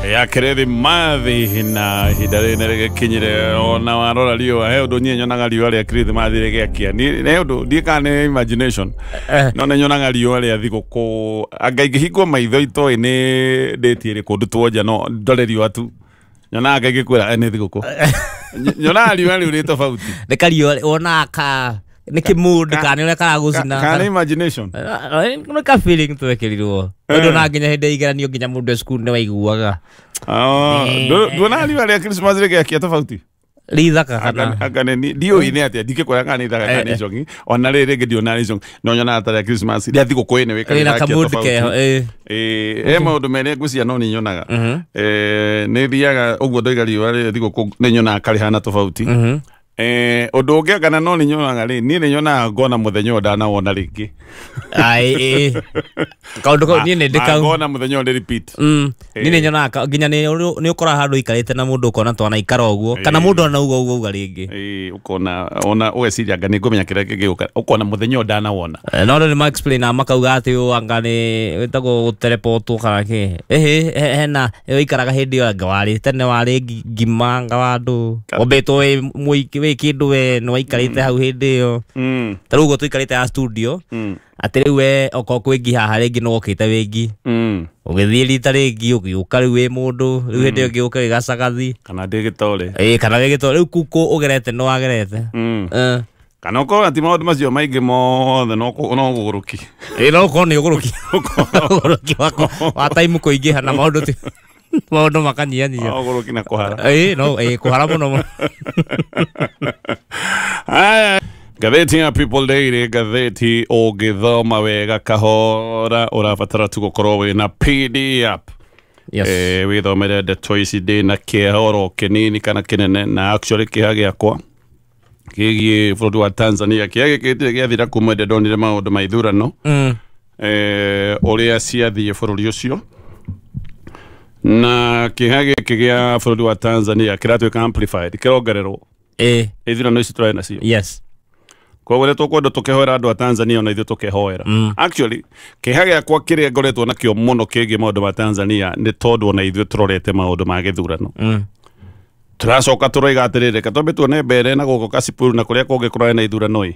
ya Kerethi Mathi na hidare nere kinyire ona warora liwa he undu nyenyonaga liwa ria Kerethi Mathi rigekia ni undu ndikane imagination no nyenyonaga liwa ria thiguku angaingihingwo maitho ito ni date iri kundu twoja no ndore liwa tu nyonaga ngikwira ni thiguku nyonaga liwa riu ri tofauti ni kaliwa ona ka niki mood kana ule kara gucina kana imagination no ka feeling to ekiriwo ndo na nginya hinde igeranio nginya mundu school ni waiguaga ndona liwa ria Christmas rigekia tofauti Lidaka kana akane ni dio ine atia dike kwa kana ida kana jongi ona rere ngedio na jongi no nyona atara Christmas dia thiko ko ene weka ina kamud ke maundu mene gucia no ni nyonaga ne thiaga uguo ndoigari wale thiko ko ne nyona kali hana tofauti undu ungi kana no ni nyonaga ri ni nyona ngona muthenyo ndana wona ringi ai kaundu ko ni ne ndika ngona muthenyo ndi repeat ni nyona nginya ni ukora handu ikarite na mundu ukona twana ikara uguo kana mundu ona uguo ringi ukona ona ugeciria ngani ngumenya kira kigiuka ukona muthenyo ndana wona no ni ma explain makauga ati angani witago teleport kana ki hena ikaraga hindi yo ngawari tene wari ngima ngawandu obeto muiki kindu we no ikarite hau hindi yo tarugo tuikarite a studio atiri we oko kwingi haha ringi no okite wingi ugithie rita ringi ugiuka riu wi mundu riu hindi ugiuka gicagathi kana ndigitore kana wigitore riu kuko ugerete no agerete kana uko ati maundu macio maingi mothe no guguruki no ko ni uguruki wako wa time kuingiha na maundu ti maundu makanyia uguruki na kuhara no kuhara muno gatheti ya People Daily gatheti o githoma wega kahora urabatara tu gukorwo wina PDF withomere the choice day na kihoro kinini kana kinene na actually kihagiakwa kigie bũrũri wa Tanzania kiagikitire giathira kuma ndonire maundu ma ithurano uria ciathie bũrũri ucio na kihage kigia bũrũri wa Tanzania kiratwika amplified kirongererwo ithurano ici turena cio yes kwa wale tukwenda tukehora andu a Tanzania na ithu tukehoera actually kihage kwa kire ngoretwo na kio muno kigi maundu ma Tanzania ni tondu na ithu turorete maundu ma githurano turacoka turoiga atirire katombe tuone mbere na guko Kasipul na kuria kungi kurane na ithurano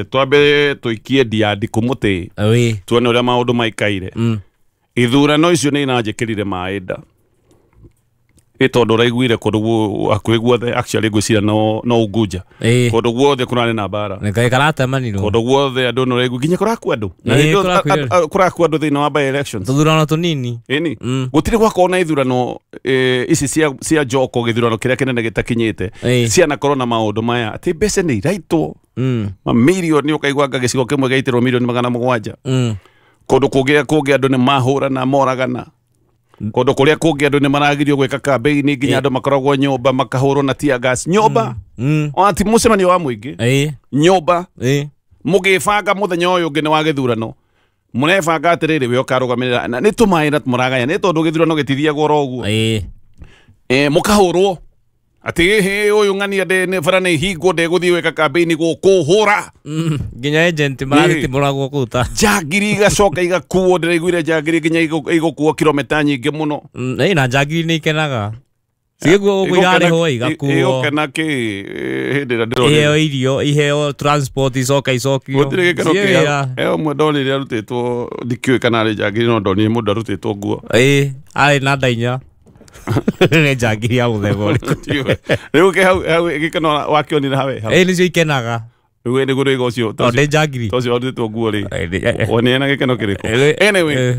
twambe tuikie diadi kumuti tuone uria maundu maikaire ithurano icio ni inanjikirire maida tondu raiguire kundu akwiguothe actually gwicira no Unguja kundu guothe kurane na bara nikai karata maniro kundu guothe andu no raigu nginya kurakua andu kurakua andu thina wa by elections thurano tunini ni gutire gwakona ithurano ici cia joko githurano kiria kinene gitakinyite ciana corona maundu maya ati mbeca ni iraitwo mamilioni ukaigwa gicigo kimwe gaitirwo milioni 700 kundu kungi andu ni mahurana moragana kundu kuria kungi andu ni maragirio gwika campaign nginya andu makoragwo nyumba makahurwo na tear gas nyumba ati mucemanio wa muingi nyumba mugibanga muthenya uyu ungi ni wa githurano munebanga atiriri we ukarugamirira ni tumaira muragaya ni tondu githurano gitithia goro uguo mukahurwo ati uyu ng'ani ande ni bara ni hingo ndeguthii weka campaign gukuhura nginya agent mariti muragwo kuta jagiri gacoka igakuo ndiraiguire jagiri nginya igukuo kilomita nyingi muno na jagiri ni kenaga sigwo gwirare ho igakuo igokena ki hindira ndiro iheo transport icoki gutire gikeno kia mwe ndonire arutitwo ndikiwe kana ri jagiri no ndonire mundu arutitwo nguo ari na ndainya ne jagiri ya muthego riu ke hau gikeno wakionira hawe nicio ikenaga riu ni gure gocio to jagiri tocio arutitwo nguo ri one na gikeno kiriko anyway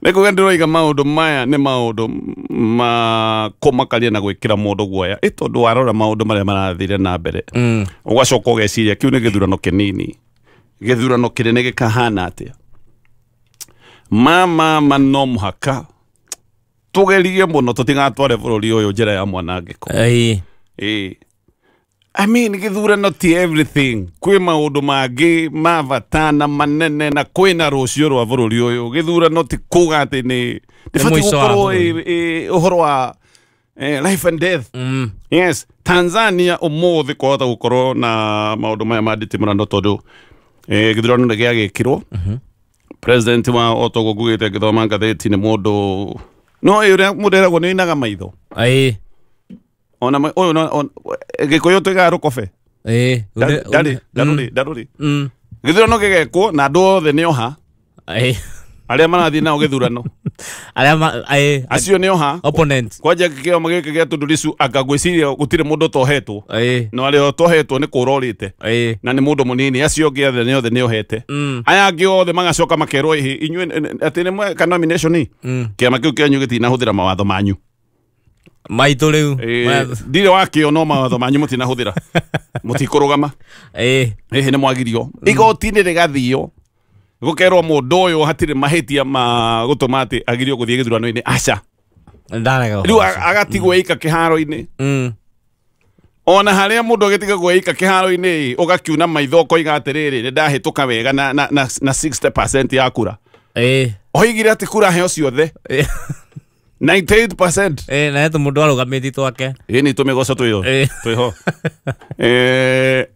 niko gandiroiga maundu maya ni maundu ma kumakaria na gwikira mundu guoya tondu warora maundu maria marathire na mbere ugacoka ugeciria kiu ni githurano kinini githurano kinene gikahana atia mama no muhaka tugerie muno tutigatware bururi uyu njira ya mwanangiko I mean githurano ti everything kwi maundu mangi mavatana manene na kwina rucio rwa bururi uyu githurano ti kuga ati ni difati gukorwo uhoro wa life and death yes Tanzania umuthi kwahota gukorwo na maundu maya manditimurano tondu githurano ni giagikirwo president wa otogo gugite githoma ngatheti ni mundu No ira mudera go nina ga maitho. Ai. Ona oyo no gikoyo tega rokofe. Daruri. Githurano gigekwo na andu othe ni oha. Ai. Aria marathi nao githurano. Acio ni oha. Opponents. Kwaje kigeo magike gia Tundu akagwiciria gutire mundu tohetwo. No aria tohetwo ni kurorite. Na ni mundu munini acio giothe ni othe ni ohete. Aya angi othe magacoka makerwo inyue ati ni mwe nomination ni. Kiama kiu kianyu gitina huthira mawatho manyu. Maitu riu. Ndire wakio no mawatho manyu mutina huthira. Mutikurugama. Ni mwagirio. Igoti-ini rigathio. Gukerwo mundu uyu hatire mahitia ma gutuma ati agirio guthie githurano-ini aca. Ndarega. Riu agatigwo ika kiharo-ini. Ona haria mundu agitigwo ika kiharo-ini ugakiuna maitho koiga atiriri ni ndahituka wega na 60% ya kura. Oigire ati kura heo ciothe. 98%. Na eto mundu arugamiti twake. Ni tumigoca twiho.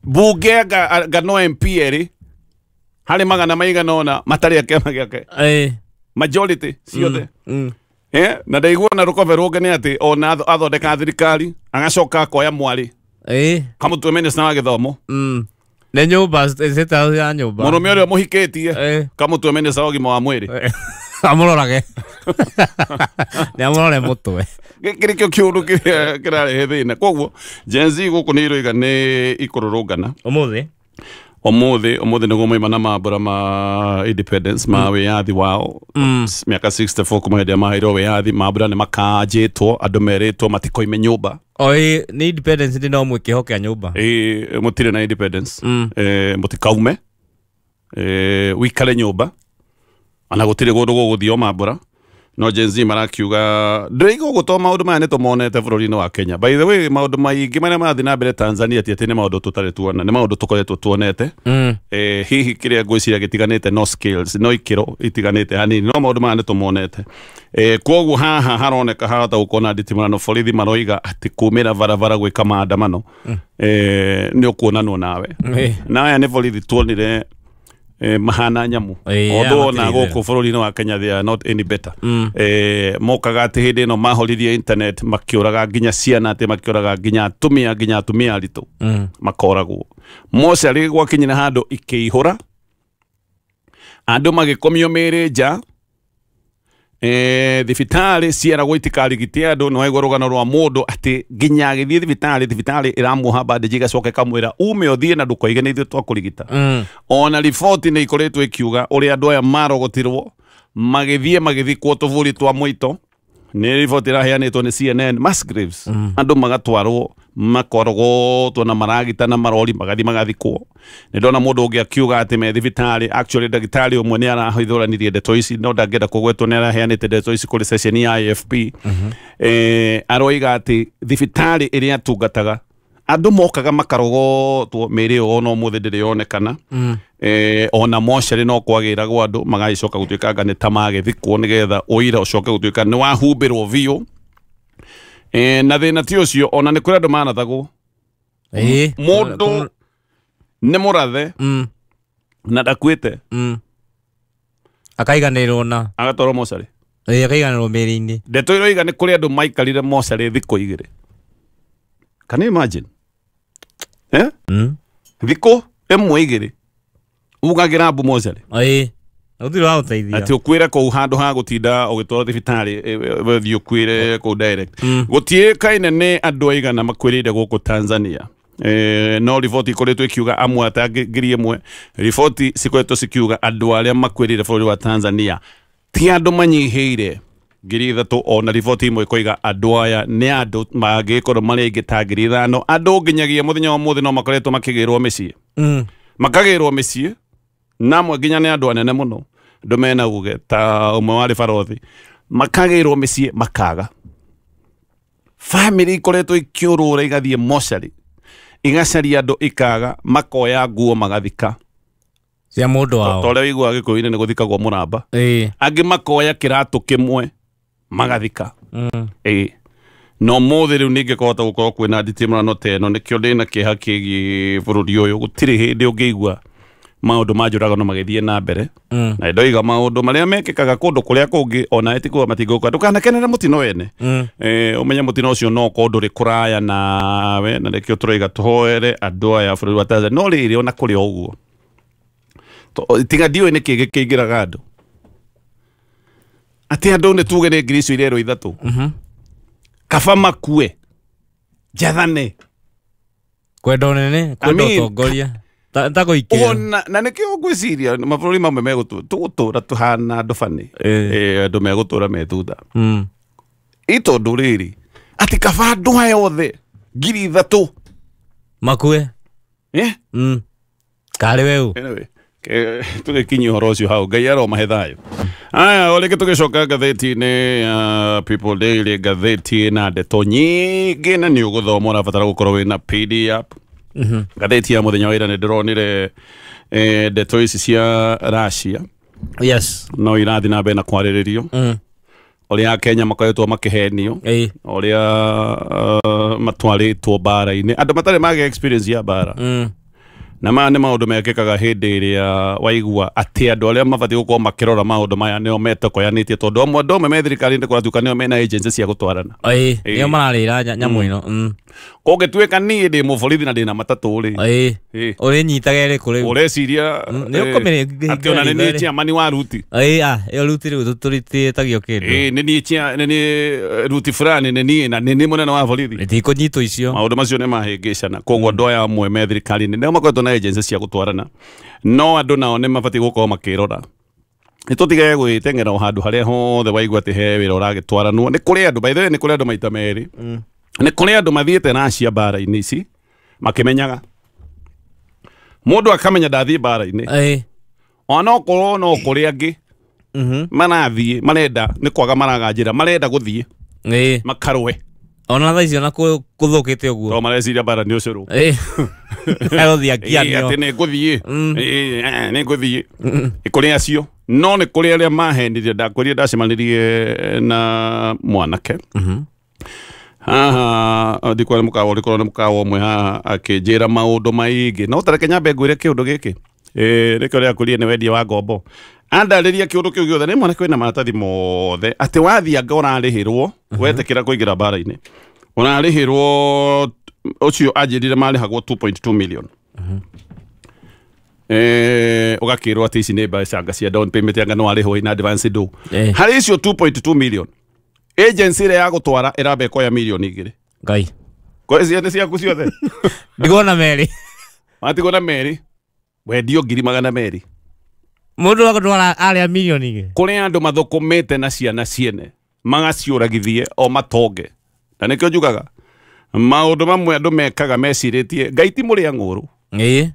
Bunge ngano MP eri hari magana maigana ona matari ya kiama giake. Majority ciothe. Na ndaiguana rukove ruge ni ati ona athondeka thirikari agacoka akoya mwari. Kamutwe minister wa githomo. Ne nyumba zeta ya nyumba. Murume uria muhikitie kamutwe minister wa gima wa mwiri. Amurorage. Ni amurore mutwe. Gikiri kyo kiundu kirare thina. Koguo Gen Z guku ni iroiga ni ikururungana. Umuthi niguo moimana mambura ma independence ma wiyathi wao miaka 64 kuma hindi maheirwo wiyathi mambura ni makanjitwo andu meritwo matikoime nyumba. Ni independence ndi no mwikihokea nyumba. Mutire na independence. Mutikaume. Wikale nyumba. Ana gutire gundu guguthio mambura. No Gen Z marakiuga ndirigo guto maundu maya nitumonete bururi-ini wa Kenya. By the way, maundu maingi maria marathi na mbere Tanzania ati ni maundu tutari tuona, ni maundu tukoretwo tuonete. Hihi kiria ngwiciria gitiganite no skills, no ikiro itiganite hanini, no maundu maya nitumonete. Koguo haha haroneka harata gukona nditimurano borithi maroiga ati kumira barabara gwika maandamano. Ni ukuonanwo nawe. Na aya ni borithi tuonire mahana nyamu. Although na guku bururi-ini wa Kenya they are not any better. Mokaga ati hindi no mahoririe internet makiuraga nginya ciana ati makiuraga nginya atumia aritu makoragwo. Mocarĩ gwakinyira handu ikĩihũra andu magikomio mĩrĩ nja. Thibitari ciaragwo itikarigite andu no aigua rugano rwa mundu ati nginya agithie thibitari iramuha bandage igacoka kamwira ume uthie na ndukoige ni ithuĩ twakurigita. Ona report ni ikoretwo ikiuga uria andu aya marogotirwo magithikwo tuvuri twa mwito. Ni report iraheanĩtwo ni CNN Musgraves. Andu magatwarwo makorogotwo na maragita na marori magathikwo. Ni ndona mundu ungi akiuga ati me thibitari actually ndagitari umwe ni arahithuranirie ndeto ici no ndangenda kugwetwo ni araheanĩte ndeto ici kuri session ya AFP. Aroiga ati thibitari iria tungataga andu mokaga makarogotwo mĩrĩ ona ũmũthĩ ndĩrĩ yonekana. Ona mocarĩ no kwagĩragwo andu magacoka gũtuĩka anga nĩ ta magĩthikwo nĩgetha ũira ũcoke gũtuĩka nĩ wahumbĩrwo biũ. Na thĩna ti ũcio ona nĩ kũrĩ andũ manathagwo. Mũndũ nĩ mũrathe na ndakuĩte akaiganĩrwo na agatwarwo mocarĩ. Akaiganĩrwo mĩrĩ-inĩ. Ndeto ĩroiga nĩ kũrĩ andũ maikarire mocarĩ thikũ 2. Can you imagine? Thikũ 1-2 ugagira mbu mocarĩ. Uthiro wa uteithia. Ati ukwire ko handu ha gutinda ugitwara thibitari wethi ukwire ko direct. Gutie kaine ne andu aigana makwirire guku Tanzania. No report ikoretwo ikiuga amwe atangiri imwe. Report cikoretwo cikiuga andu aria makwirire bũrũri wa Tanzania ti andu manyiheire 3,000 ona report imwe ikoiga andu aya ni andu magikorwo mari aingĩ 5,000 andu nginyagia muthenya wa muthi no makoretwo makigirwo mĩciĩ. Makagirwo mĩciĩ namwe nginya ni andu anene muno ndomena uge ta umwe wari barothi makagirwo mĩciĩ makaga. Family ikoretwo ikiurura igathie mocarĩ igacaria andu ikaga makoya nguo magathika cia mundu wao. Tore wigua Gĩkũyũ-inĩ nĩ gũthikagwo mũramba. Angĩ makoya kĩratũ kĩmwe magathika. No mũthĩ rĩu nĩngĩkahota gũkorwo kwĩna nditimũrano ta ĩno nĩkĩo ndĩna kĩeha kĩgiĩ bũrũri ũyũ. Gũtirĩ hĩndĩ ũngĩigua maundu majuragano magithie na mbere na ndoiga maundu maria mekikaga kundu kuria kungi ona etiko matinguka ndukanakenera mutino wene umenya mutino ucio no kundu ri kuraya na we na nikio turoiga tuhoere andu aya bururi wa Tanzania no riri ona kuri oguo tiga dio ni kigiraga andu ati andu ni tuge ni ngiricio irero ithatu kaba makue jathane kwendo nene kwendo tongoria tako ikira ona na nikio gwiciria mabũrũri mamwe megutura tuhana andu bani andu megutura metutha itondu riri ati kaba andu aya othe ngiri ithatu makue kari weu tugikinyia uhoro ucio hau ngai aromahe thayo aya oleke tugicoka ngatheti-inĩ People Daily ngatheti na ndeto nyingĩ na nĩ ũgũthoma ũrabatara gũkorwo wĩna PDF ngatheti ya muthenya wa ira nĩ ndĩronire ndeto ici cia Russia no irathi na mbere na kwarĩrĩrio ũrĩa Kenya makoretwo makĩhenio ũrĩa matwarĩtwo mbara-inĩ andũ matarĩ mage experience ya mbara na maya nĩ maũndũ mekĩkaga hĩndĩ ĩrĩa waigua atĩ andũ arĩa mabatiĩ gũkorwo makĩrora maũndũ maya nĩo metokoyanĩtie tondũ amwe andũ amwe me thirikari-inĩ kũratuĩka nĩo mena agency cia gũtwarana nĩo mararĩra nyamũ ĩno kũngĩtuĩka niĩ ndĩ mũborithi na ndĩna matatũ rĩ ũrĩnyitaga ĩrĩkũ rĩu ũreciria atĩ ona nĩ niĩ chairman wa ruti ĩyo ruti rĩu tũtitagio kĩndũ nĩ niĩ ruti fulani nĩ niĩ na nĩ niĩ mũnene wa borithi itikũnyitwo icio maũndũ macio nĩ mahĩngĩcana koguo andũ aya amwe me thirikari-inĩ nĩo makoretwo na agency cia gũtwarana no andũ nao nĩ mabatiĩ gũkorwo makĩrora nĩ tũtige gwĩteng'era o handũ harĩa hothe waigua atĩ he wĩra ũragĩtwaranwo nĩ kũrĩ andũ by the way nĩ kũrĩ andũ maita merĩ nĩ kũrĩ andũ mathiĩte Russia mbara-inĩ ici makĩmenyaga mũndũ akamenya ndathiĩ mbara-inĩ ona okorwo no kũrĩ angĩ marathiĩ marenda nĩ kwaga maraga njĩra marenda gũthiĩ makarwe ona tha icio na kũthũkĩte ũguo to mareciria mbara nĩ ũcũrũ arothiĩ akianio atĩ nĩ ngũthiĩ kũrĩ acio no nĩ kũrĩ arĩa mahenirie ndakwĩrire ndacemanirie na mwanake haha ndikwari mukawa urikorwo ni mukawa umwe haha akĩnjĩra maũndũ maingĩ no tareke nyambe ngwĩre kĩũndũ gĩkĩ reke ũrĩa akũrie nĩ wendia wa ngombo andarĩria kĩũndũ kĩu gĩothe nĩ mwana kwĩna maratathi mothe atĩ wathianga ũrarĩhĩrwo wetĩkĩra kũingĩra mbara-inĩ ũrarĩhĩrwo ũcio anjĩrire marĩhagwo 2.2 million ũgakĩrwo atĩ ici nĩ mbeca cia down payment yanga no arĩhwo in advance do harĩ icio 2.2 million agency ĩrĩa ya gũtwara ĩrambe koya milioni 2 ngai kwa ciana ciaku ciothe ndigona merĩ matigona merĩ wendio 200,000 mũndũ wa gũtwara arĩa milioni 2 kũrĩ andũ mathũkũmĩte na ciana ciene magaciũragithie o matonge na nĩkĩo njugaga maũndũ mamwe andũ mekaga mecirĩtie ngai ti mũrĩa ng'ũrũ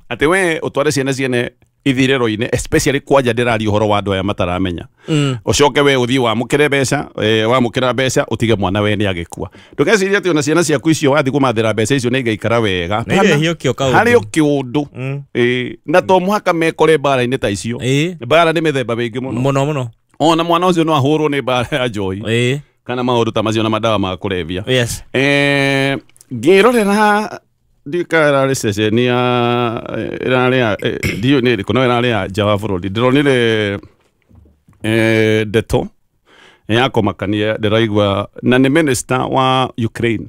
atĩ we ũtware ciana ciene ithirĩro-inĩ especially kwanja ndĩraria ũhoro wa andũ aya mataramenya ũcoke we ũthiĩ wamũkĩre mbeca wamũkĩra mbeca ũtige mwana we nĩ agĩkua ndũgecirie atĩ ona ciana ciaku icio wathiĩ kũmathĩra mbeca icio nĩ igaikara wega harĩ o kĩũndũ na to mũhaka mekore mbara-inĩ ta icio mbara nĩ mĩthemba mĩingĩ mũno ona mwana ũcio no ahũrwo nĩ mbara ya njoi kana maũndũ ta macio na madawa ma kũrebia ngĩrorera ndikara recession ya ĩrarĩa ndiyo nĩ ĩrĩkũ no ĩrarĩa nja wa bũrũri ndĩronire ndeto ya kũmakania ndĩraigua na nĩ minister wa Ukraine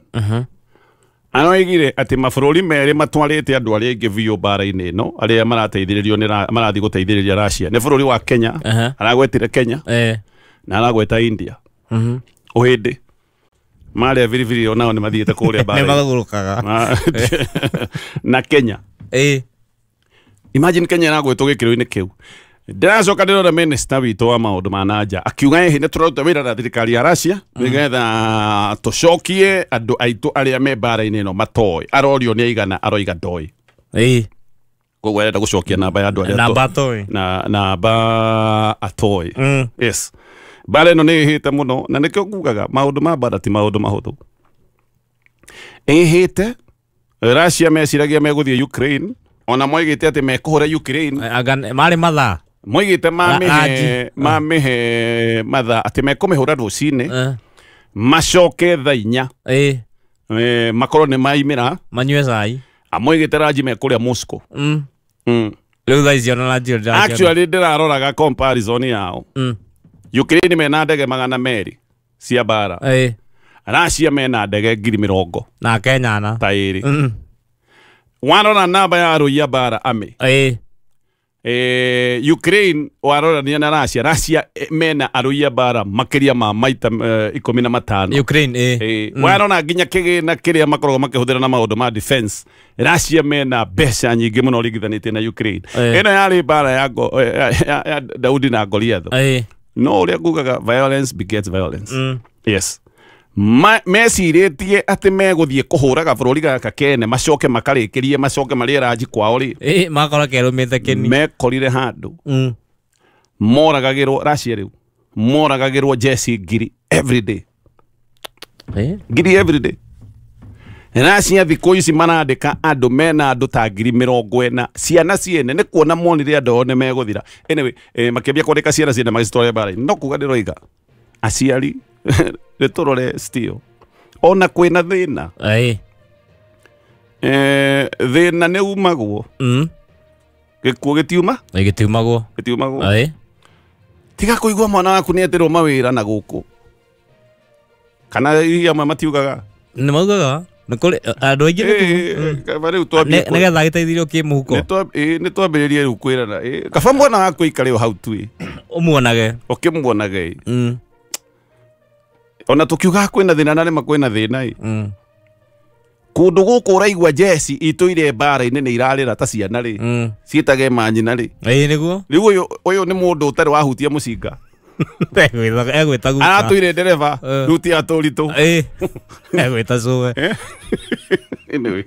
anoigire atĩ mabũrũri merĩ matwarĩte andũ arĩa aingĩ biũ mbara-inĩ ĩno arĩa marathiĩ gũteithĩrĩria Russia nĩ bũrũri wa Kenya aragwetire Kenya na aragweta India ũhĩndĩ marĩa biribiri onao nĩ mathiĩte kũrĩa mbara nĩ magũrũkaga na Kenya imagine Kenya ĩragwetwo gĩkĩro-inĩ kĩu ndĩracoka ndĩrora minister witũ wa maũndũ ma nanja akiuga nĩ tũraruta wĩra na thirikari ya Russia nĩgetha tũcokie andũ aitũ arĩa me mbara-inĩ ĩno matoĩ arorio nĩ aigana aroiga ndoĩ koguo arenda gũcokia namba ya andũ arĩa namba atoĩ yes mbara ĩno nĩ ĩhĩte mũno na nĩkĩo ngugaga maũndũ ma mbara ti maũndũ mahũthũ ĩhĩte Russia meciragia megũthiĩ Ukraine ona moigĩte atĩ mekũhũra Ukraine marĩ mathaa moigĩte mamĩhe mathaa atĩ mekũmĩhũra rũcinĩ macoke thaa 4 makorwo nĩ maimĩra manyue cai amoigĩte ranji mekũrĩa Moscow Riu thaa icio na njio actually ndĩraroraga comparison yao Ukraine mena ndege 200 cia bara Russia mena ndege 10,000 na Kenya na ta ĩrĩ warora namba ya arũi a bara ame Ukraine warorania na Russia mena arũi a bara makĩria ma maita 15 Ukraine warona nginya kĩgĩna kĩrĩa makoragwo makĩhũthĩra na maũndũ ma defense Russia mena mbeca nyingĩ mũno ũringithanĩtie na Ukraine ĩno yarĩ bara ya Daudi na Goliath no ũrĩa ngugaga violence begets violence yes mecirĩtie atĩ megũthiĩ kũhũraga bũrũri gaka kene macoke makarĩkĩrie macoke marĩ ranji kwao rĩ makora kerũmĩte kĩni mekorire handũ moragagĩrwo Russia rĩu moragagĩrwo jeci ngiri everyday ngiri everyday Russia thikũ ici marandĩka andũ mena andũ ta 40,000 ciana ciene nĩ kuona monire andũ one megũthira anyway makĩambia kwandĩka ciana ciene magĩcitwara bara-inĩ no kuga ndĩroiga aciari nĩtũrore still ona kwĩna thĩna thĩna nĩ umagwo gĩkuũ gĩtiumagwo tiga kũigua mwana waku nĩ eterwo mawĩra na gũkũ kana amwe matiugaga nĩ maugaga nĩ kũrĩ andũ aingĩ nĩgetha gĩteithĩrio kĩmũhuko nĩ twambĩrĩrie rĩu kwĩrana kaba mwana waku aikare o hau tu ũmuonage ũkĩmuonage ona tukiuga kwĩna thĩna na nĩma kwĩna thĩna kũndũ gũkũ ũraigua jeci itũire bara-inĩ nĩ irarĩra ta ciana rĩ ciĩtage manyina rĩ nĩguo rĩu ũyũ nĩ mũndũ ũtarĩ wahutia mũcinga egwĩta guka aratũire ndereba rĩu ti atũritũ egwĩta cũwe anyway